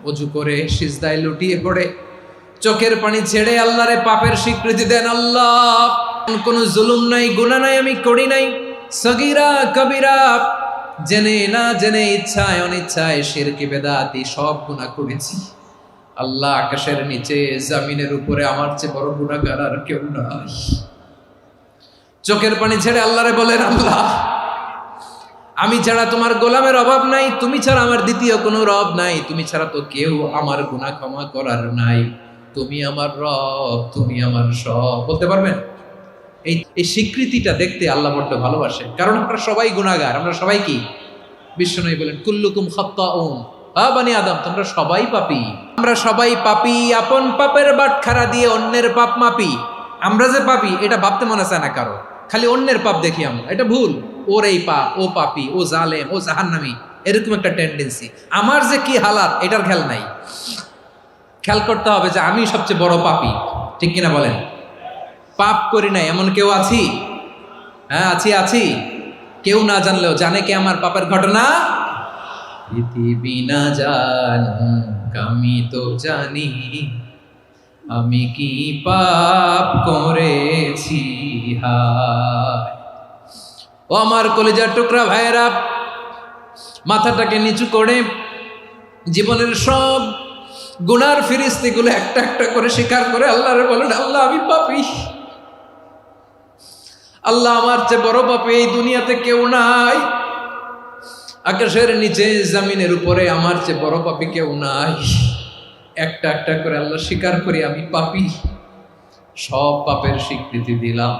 অজু করে সিজদায় লুটিয়ে পড়ে চোখের পানি ছেড়ে আল্লাহরে পাপের স্বীকৃতি দেন। আল্লাহ, কোনো জুলুম নাই, গুনাহ নাই আমি করি নাই, সগীরা কবিরা, জেনে না জেনে, ইচ্ছায় অনিচ্ছায়, শিরকি বেদাতি সব গুনাহ করেছি। আল্লাহ, আকাশের নিচে জমিনের উপরে আমার চেয়ে বড় গুনাহগার আর কেউ নাই। চোখের পানি ছেড়ে আল্লাহরে বলেন, আল্লাহ, আমি ছাড়া তোমার গোলামের অভাব নাই, তুমি ছাড়া আমার দ্বিতীয় কোনো রব নাই, তুমি ছাড়া তো কেউ আমার গুনাহ ক্ষমা করার নাই, তুমি আমার রব, তুমি আমার সব। বলতে পারবেন? এই স্বীকৃতিটা দেখতে আল্লাহ বড্ড ভালোবাসে, কারণ আমরা সবাই গুনাহগার। আমরা সবাই কি? বিশ্বনবী বলেন, কুল্লুকুম খাত্তাউন, বানি আদম, তোমরা সবাই পাপী। আমরা সবাই পাপী, আপন পাপের বাটখারা দিয়ে অন্যের পাপ মাপি। আমরা যে পাপী এটা ভাবতে মনে চায় না কারো, খালি অন্যের পাপ দেখি আমরা, এটা ভুল। ওর এই পাপ, ও পাপী, ও জালেম, ও জাহান্নামী, এরকম একটা টেন্ডেন্সি। আমার যে কি হালাত এটার খেয়াল নাই। খেয়াল করতে হবে যে আমি সবচেয়ে বড় পাপী, ঠিক কিনা বলেন? পাপ করি নাই এমন কেউ আছি? হ্যাঁ, আছি। কেউ না জানলেও জানে কে আমার পাপের ঘটনা? পৃথিবী না জানুক আমি তো জানি, আমি কি পাপ করেছি। হায় ও আমার কলিজার টুকরা ভাইয়েরা, মাথাটাকে নিচু করে জীবনের সব গুনার ফিরিস্তিগুলো একটা একটা করে স্বীকার করে আল্লাহরে বলেন, আল্লাহ, আমি পাপী। আল্লাহ, আমার চেয়ে বড় পাপী এই দুনিয়াতে কেউ নাই। আকাশের নিচে জমিনের উপরে আমার চেয়ে বড় পাপী কেউ নাই। একটা একটা করে আল্লাহ স্বীকার করি আমি পাপী। সব পাপের স্বীকৃতি দিলাম।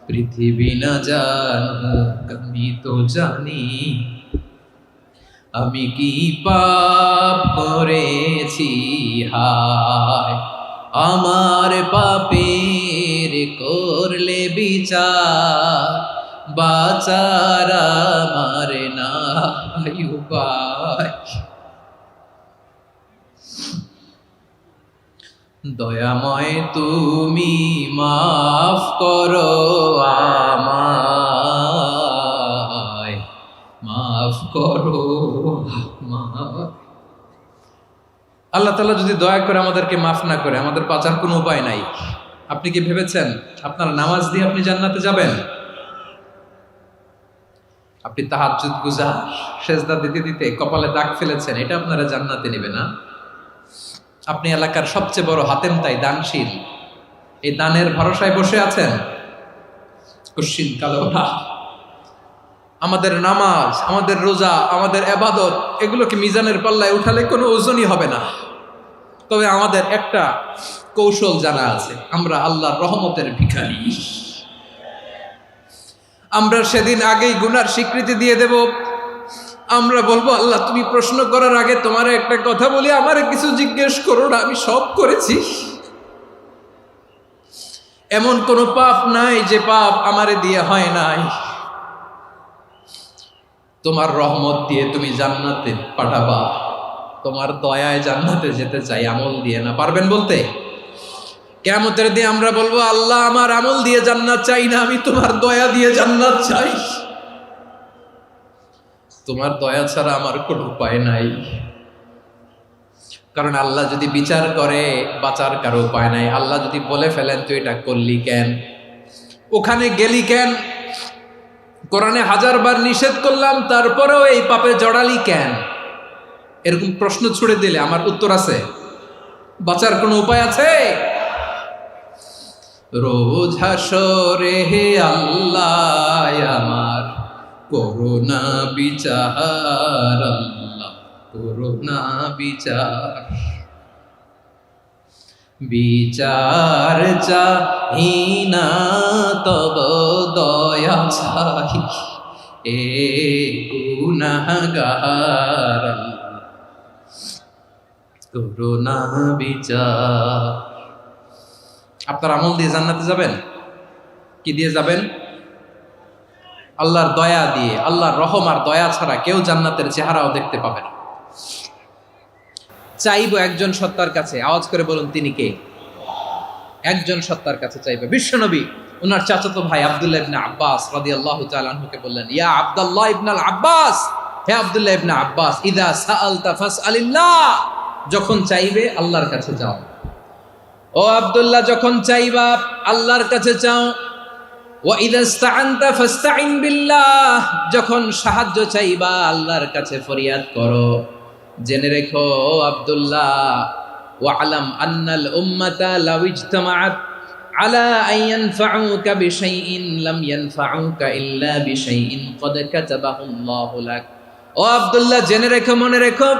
পৃথিবী না জানুক আমি তো জানি, আমি কি পাপ করেছি। হায় আমার পাপের করলে বিচার, বাঁচার আমার নাই উপায়। দয়াময় তুমি মাফ করো আমায়, মাফ করো আমায়। আল্লাহ তাআলা যদি দয়া করে আমাদেরকে মাফ না করে, আমাদের বাঁচার কোনো উপায় নাই। আপনি কি ভেবেছেন আপনার নামাজ দিয়ে আপনি জান্নাতে যাবেন? আপনি তাহাজ্জুদ গুজার, সেজদা দিতে দিতে কপালে দাগ ফেলেছেন, এটা আপনারা জান্নাতে নেবে না। আপনি এলাকার সবচেয়ে বড় হাতেম তাই, দানশীল, এই দানের ভরসায় বসে আছেন, কুশ্চিন কালো না। আমাদের নামাজ, আমাদের রোজা, আমাদের ইবাদত, এগুলোকে মিজানের পাল্লায় উঠালে কোনো ওজনই হবে না। তবে আমাদের একটা কৌশল জানা আছে, আমরা আল্লাহর রহমতের ভিখারি। আমরা সেদিন আগেই গুনার স্বীকৃতি দিয়ে দেব। আমরা বলবো, আল্লাহ, তুমি প্রশ্ন করার আগে তোমার একটা কথা বলি, আমারে কিছু জিজ্ঞেস করো না, আমি সব করেছি। এমন কোনো পাপ নাই যে পাপ আমারে দিয়ে হয় নাই। তোমার রহমত দিয়ে তুমি জান্নাতে পাঠাবা, তোমার দয়ায় জান্নাতে যেতে চাই, আমল দিয়ে না। পারবেন বলতে? কিয়ামতের দিন আমরা বলবো, আল্লাহ, আমার আমল দিয়ে জান্নাত চাই না, আমি তোমার দয়া দিয়ে জান্নাত চাই। তোমার দয়া ছাড়া আমার কোনো উপায় নাই। কারণ আল্লাহ যদি বিচার করে, বাঁচার কারো উপায় নাই। আল্লাহ যদি বলে ফেলেন, তুই এটা করলি কেন, ওখানে গেলি কেন, কোরআনে 1000 বার নিষেধ করলাম তারপরেও এই পাপে জড়ালি কেন, এরকম প্রশ্ন ছুড়ে দিলে আমার উত্তর আছে? বাঁচার কোনো উপায় আছে? রোজ হাসরে হে আল্লাহ আমার করুণা বিচার, আল্লাহ করুণা বিচার। বিচার চাহি না তব দয়া চাহি, এ গুনাহগার, আল্লাহ করুণা বিচার। আপনার আমল দিয়ে জান্নাতে যাবেন? কি দিয়ে যাবেন? আল্লাহর দয়া দিয়ে। আল্লাহর রহম আর দয়া ছাড়া কেউ জান্নাতের চেহারাও দেখতে পাবে না। চাইবো একজন সত্তার কাছে, আওয়াজ করে বলুন, তিনি কে? একজন সত্তার কাছে চাইবে। বিশ্বনবী ওনার চাচাতো ভাই আব্দুল্লাহ ইবনে আব্বাস রাদিয়াল্লাহু তাআলা আনহুকে বললেন, ইয়া আব্দুল্লাহ ইবনে আব্বাস, হে আব্দুল্লাহ ইবনে আব্বাস, ইযা সাআলতা ফাসআলিল্লাহ, যখন চাইবে আল্লাহর কাছে যাও। ও আব্দুল্লাহ, যখন চাইবা আল্লাহর কাছে চাও। ওয়া ইযা ইসতাআনতা ফাস্তাইন বিল্লাহ, যখন সাহায্য চাইবা আল্লাহর কাছে ফরিয়াদ করো। জেনে রেখো ও আব্দুল্লাহ, ওয়া'লাম আন্নাল উম্মাতা লাউ ইজতামাআত আলা আন ইয়ানফাউকা বিশাইইন লাম ইয়ানফাউকা ইল্লা বিশাইইন ক্বাদ কাতাবাহু আল্লাহু লাক। ও আব্দুল্লাহ, জেনে রেখো, মনে রেখো,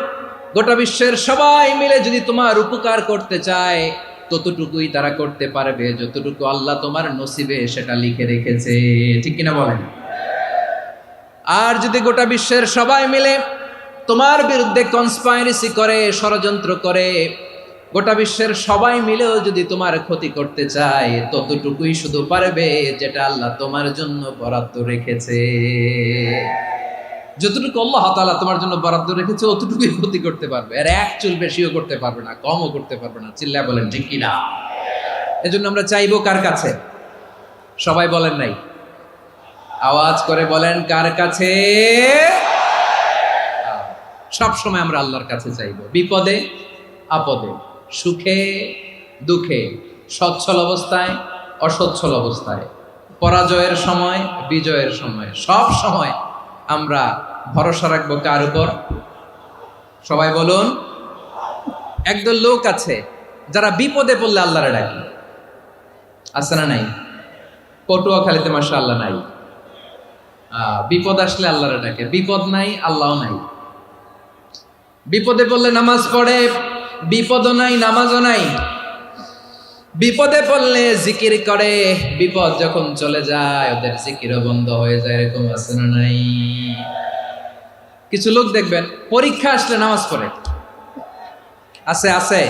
গোটা বিশ্বের সবাই মিলে যদি তোমার উপকার করতে চায় ততটুকুই তারা করতে পারবে যতটুকু আল্লাহ তোমার নসিবে সেটা লিখে রেখেছে। ঠিক কিনা বলেন? আর যদি গোটা বিশ্বের সবাই মিলে তোমার বিরুদ্ধে কনস্পাইরেসি করে, ষড়যন্ত্র করে, গোটা বিশ্বের সবাই মিলেও যদি তোমার ক্ষতি করতে চায় ততটুকুই শুধু পারবে যেটা আল্লাহ তোমার জন্য বরাদ্দ রেখেছে। যতটুকু আল্লাহ তাআলা তোমার জন্য বরাদ্দ রেখেছে অতটুকুই ক্ষতি করতে পারবে, আর এক চুল বেশিও করতে পারবে না, কমও করতে পারবে না। চিল্লায় বলেন ঠিক কিনা? এজন্য আমরা চাইবো কার কাছে? সবাই বলেন নাই, আওয়াজ করে বলেন কার কাছে? সব সময় আমরা আল্লাহর কাছে চাইবো, বিপদে আপদে, সুখে দুঃখে, সচ্ছল অবস্থায় অসচ্ছল অবস্থায়, পরাজয়ের সময় বিজয়ের সময়, সব সময় আমরা ভরসা রাখবো কার উপর? সবাই বলুন। একদল লোক আছে যারা বিপদে পড়লে আল্লাহরে ডাকে, আছে না নাই? পটুয়াখালীতে মাশাআল্লাহ নাই। বিপদ আসলে আল্লাহরে ডাকে, বিপদ নাই আল্লাহও নাই। বিপদে পড়লে নামাজ পড়ে, বিপদও নাই নামাজও নাই। বিপদে পড়লে জিকির করে, বিপদ যখন চলে যায় ওদের জিকিরও বন্ধ হয়ে যায়। এরকম আছে না নাই? কিছু লোক দেখবেন পরীক্ষা আসলে নামাজ পড়ে, আছে আছে।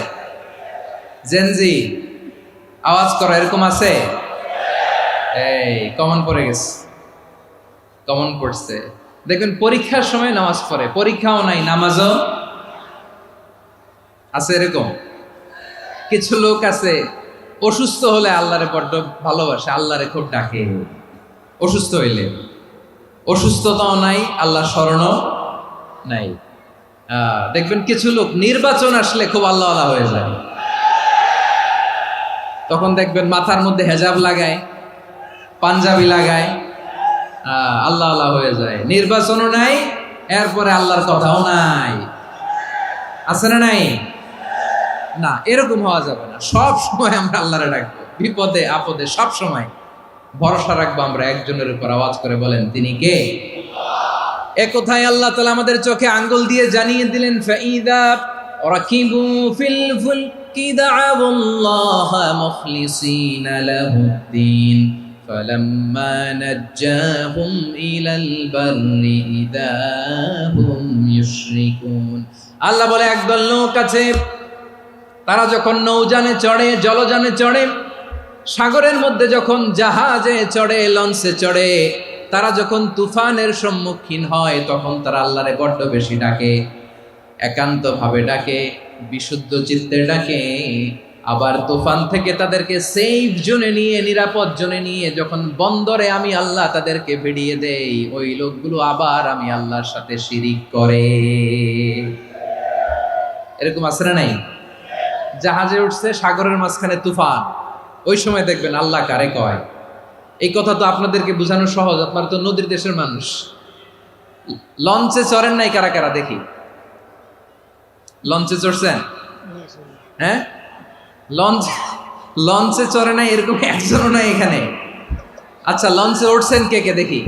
জেনজি আওয়াজ করো, এরকম আছে? এই কমন পড়ে গেছে, কমন পড়ছে। দেখবেন পরীক্ষার সময় নামাজ পড়ে, পরীক্ষাও নাই নামাজও আছে। এরকম কিছু লোক আছে অসুস্থ হলে আল্লাহরে বড্ড ভালোবাসে, আল্লাহরে খুব ডাকে। অসুস্থ হইলে অসুস্থতাও নাই, আল্লাহ স্মরণও নাই। দেখবেন কিছু লোক নির্বাচন আসলে খুব আল্লাহ আল্লাহ হয়ে যায়। তখন দেখবেন মাথার মধ্যে হেজাব লাগায়, পাঞ্জাবি লাগায়, আল্লাহ আল্লাহ হয়ে যায়। নির্বাচনও নাই, এরপরে আল্লাহর কথাও নাই। আছে না নাই? না, এরকম হওয়া যাবে না। সব সময় আমরা আল্লাহরে ডাকবো, বিপদে আপদে সব সময় ভরসা রাখবো আমরা একজনের উপর। আওয়াজ করে বলেন তিনি কে? এ কথায় আল্লাহ তাআলা আমাদের চোখে আঙ্গুল দিয়ে জানিয়ে দিলেন, ফাইদা রাকিবু ফিল ফুলকি দা'আবুল্লাহা মুখলিসিনা লাহুদ্দিন ফালাম্মা নাজ্জাহুম ইলাল বাররি ইযা হুম ইউশরিকুন। আল্লাহ বলে একদল লোক আছে, তারা যখন নৌযানে চড়ে, জলযানে চড়ে, সাগরের মধ্যে যখন জাহাজে চড়ে, লঞ্চে চড়ে, তারা যখন তুফানের সম্মুখীন হয় তখন তারা আল্লাহরে বড্ড বেশি ডাকে, একান্ত ভাবে ডাকে, বিশুদ্ধ চিত্তে ডাকে। আবার তুফান থেকে তাদেরকে সেফ জোনে নিয়ে, নিরাপদ জোনে নিয়ে যখন বন্দরে আমি আল্লাহ তাদেরকে ভিড়িয়ে দেই, ওই লোকগুলো আবার আমি আল্লাহর সাথে শিরিক করে। এরকম আছে না নাই? জাহাজে উঠছে, সাগরের মাঝখানে তুফান, ওই সময় দেখবেন আল্লাহ কারে কয়। এই কথা তো আপনাদেরকে বোঝানো সহজ, আপনারা তো নদীর দেশের মানুষ। লঞ্চে চড়েন নাই কারা কারা দেখি? লঞ্চে চড়ছেন? হ্যাঁ, লঞ্চে চড়ে নাই এরকম একজনও নাই এখানে। আচ্ছা, লঞ্চে উঠছেন কে কে দেখি?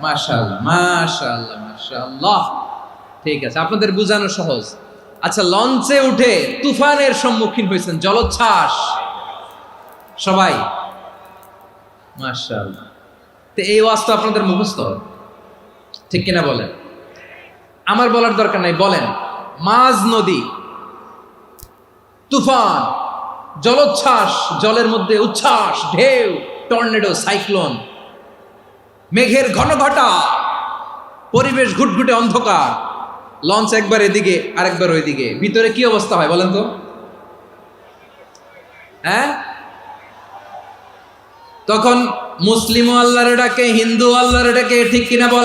মাশাআল্লাহ মাশাআল্লাহ মাশাআল্লাহ। ঠিক আছে, আপনাদের বোঝানো সহজ। আচ্ছা, লঞ্চে উঠে তুফানের সম্মুখীন হয়েছেন, জলোচ্ছ্বাস, সবাই? মাশাআল্লাহ। তো এই ওয়াজ তো আপনাদের মুখস্থ, ঠিক কিনা বলেন? আমার বলার দরকার নাই, বলেন। মাঝ নদী, তুফান, জলোচ্ছ্বাস, জলের মধ্যে উচ্ছ্বাস, ঢেউ, টর্নেডো, সাইক্লোন, মেঘের ঘনঘটা, পরিবেশ ঘুটঘুটে অন্ধকার, লঞ্চ একবার এদিকে আরেকবার ওইদিকে, ভিতরে কি অবস্থা হয় বলেন তো? হ্যাঁ, তখন মুসলিমও আল্লাহরে ডাকে, হিন্দু আল্লাহরে ডাকে, ঠিক কিনা বলেন?